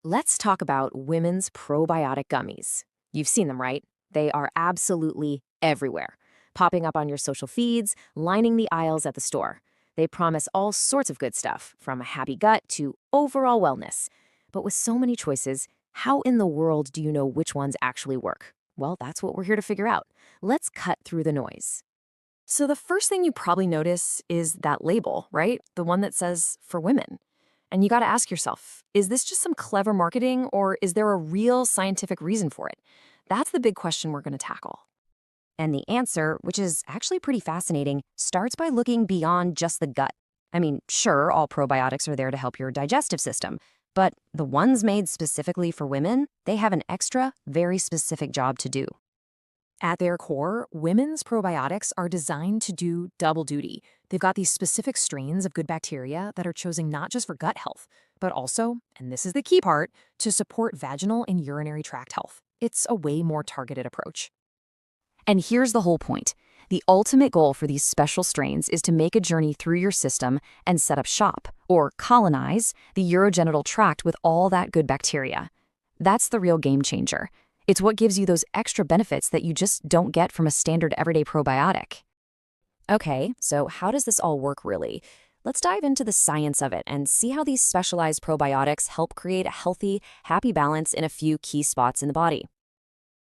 Let's talk about women's probiotic gummies. You've seen them, right? They are absolutely everywhere, popping up on your social feeds, lining the aisles at the store. They promise all sorts of good stuff, from a happy gut to overall wellness. But with so many choices, how in the world do you know which ones actually work? Well, that's what we're here to figure out. Let's cut through the noise. So, the first thing you probably notice is that label, right? The one that says for women. And you got to ask yourself, is this just some clever marketing or is there a real scientific reason for it? That's the big question we're going to tackle. And the answer, which is actually pretty fascinating, starts by looking beyond just the gut. I mean, sure, all probiotics are there to help your digestive system, but the ones made specifically for women, they have an extra, very specific job to do. At their core, women's probiotics are designed to do double duty. They've got these specific strains of good bacteria that are chosen not just for gut health, but also, and this is the key part, to support vaginal and urinary tract health. It's a way more targeted approach. And here's the whole point. The ultimate goal for these special strains is to make a journey through your system and set up shop, or colonize, the urogenital tract with all that good bacteria. That's the real game changer. It's what gives you those extra benefits that you just don't get from a standard everyday probiotic. Okay, so how does this all work really? Let's dive into the science of it and see how these specialized probiotics help create a healthy, happy balance in a few key spots in the body.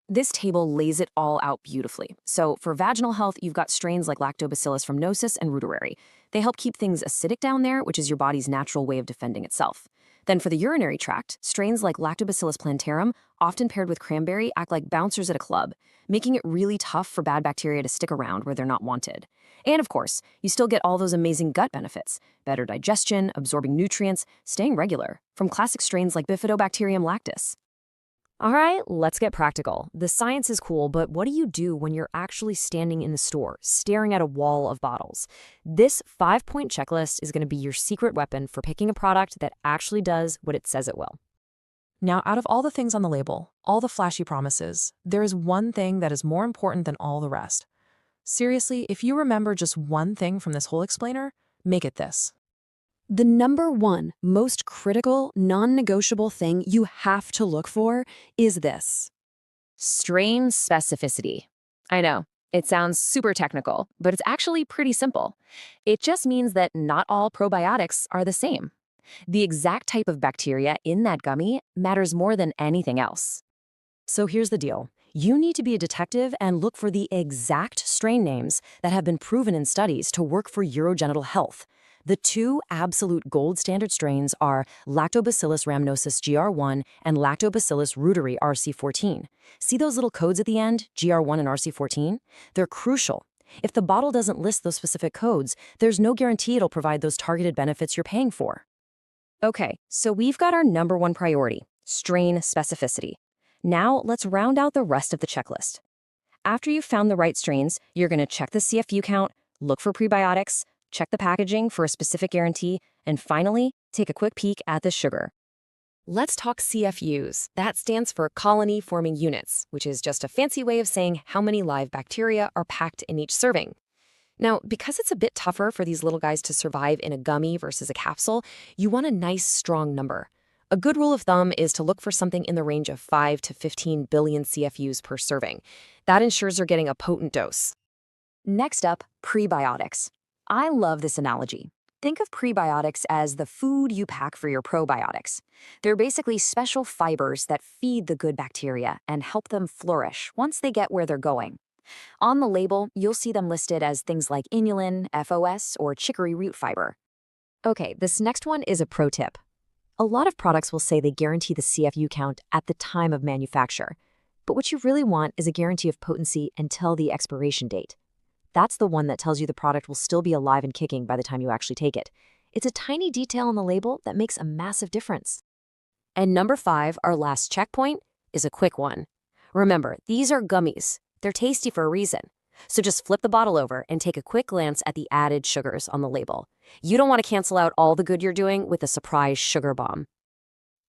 This table lays it all out beautifully. So for vaginal health, you've got strains like Lactobacillus rhamnosus and reuteri. They help keep things acidic down there, which is your body's natural way of defending itself. Then for the urinary tract, strains like Lactobacillus plantarum, often paired with Cranberry, act like bouncers at a club, making it really tough for bad bacteria to stick around where they're not wanted. And of course, you still get all those amazing gut benefits: better digestion, absorbing nutrients, staying regular, from classic strains like Bifidobacterium lactis. All right, let's get practical. The science is cool, but what do you do when you're actually standing in the store, staring at a wall of bottles? This 5-point checklist is going to be your secret weapon for picking a product that actually does what it says it will. Now, out of all the things on the label, all the flashy promises, there is one thing that is more important than all the rest. Seriously, if you remember just one thing from this whole explainer, make it this. The number one most critical, non-negotiable thing you have to look for is this. Strain specificity. I know, it sounds super technical, but it's actually pretty simple. It just means that not all probiotics are the same. The exact type of bacteria in that gummy matters more than anything else. So here's the deal. You need to be a detective and look for the exact strain names that have been proven in studies to work for urogenital health. The two absolute gold standard strains are Lactobacillus rhamnosus GR1 and Lactobacillus reuteri RC14. See those little codes at the end, GR1 and RC14? They're crucial. If the bottle doesn't list those specific codes, there's no guarantee it'll provide those targeted benefits you're paying for. Okay, so we've got our number one priority, strain specificity. Now let's round out the rest of the checklist. After you've found the right strains, you're going to check the CFU count, look for prebiotics, check the packaging for a specific guarantee, and finally, take a quick peek at the sugar. Let's talk CFUs. That stands for colony-forming units, which is just a fancy way of saying how many live bacteria are packed in each serving. Now, because it's a bit tougher for these little guys to survive in a gummy versus a capsule, you want a nice, strong number. A good rule of thumb is to look for something in the range of 5 to 15 billion CFUs per serving. That ensures you're getting a potent dose. Next up, prebiotics. I love this analogy. Think of prebiotics as the food you pack for your probiotics. They're basically special fibers that feed the good bacteria and help them flourish once they get where they're going. On the label, you'll see them listed as things like inulin, FOS, or chicory root fiber. Okay, this next one is a pro tip. A lot of products will say they guarantee the CFU count at the time of manufacture, but what you really want is a guarantee of potency until the expiration date. That's the one that tells you the product will still be alive and kicking by the time you actually take it. It's a tiny detail on the label that makes a massive difference. And number 5, our last checkpoint, is a quick one. Remember, these are gummies. They're tasty for a reason. So just flip the bottle over and take a quick glance at the added sugars on the label. You don't want to cancel out all the good you're doing with a surprise sugar bomb.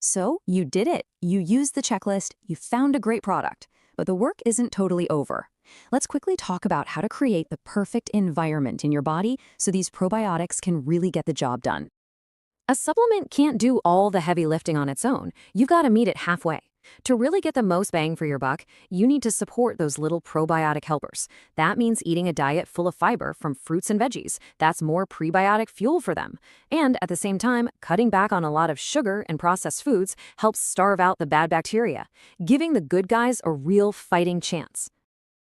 So you did it. You used the checklist, you found a great product, but the work isn't totally over. Let's quickly talk about how to create the perfect environment in your body so these probiotics can really get the job done. A supplement can't do all the heavy lifting on its own. You've got to meet it halfway. To really get the most bang for your buck, you need to support those little probiotic helpers. That means eating a diet full of fiber from fruits and veggies. That's more prebiotic fuel for them. And at the same time, cutting back on a lot of sugar and processed foods helps starve out the bad bacteria, giving the good guys a real fighting chance.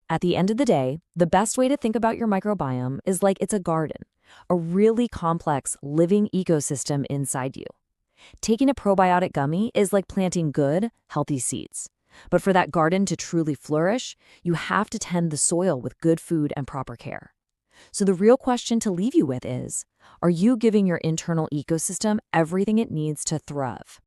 At the end of the day, the best way to think about your microbiome is like it's a garden, a really complex living ecosystem inside you. Taking a probiotic gummy is like planting good, healthy seeds. But for that garden to truly flourish, you have to tend the soil with good food and proper care. So the real question to leave you with is, are you giving your internal ecosystem everything it needs to thrive?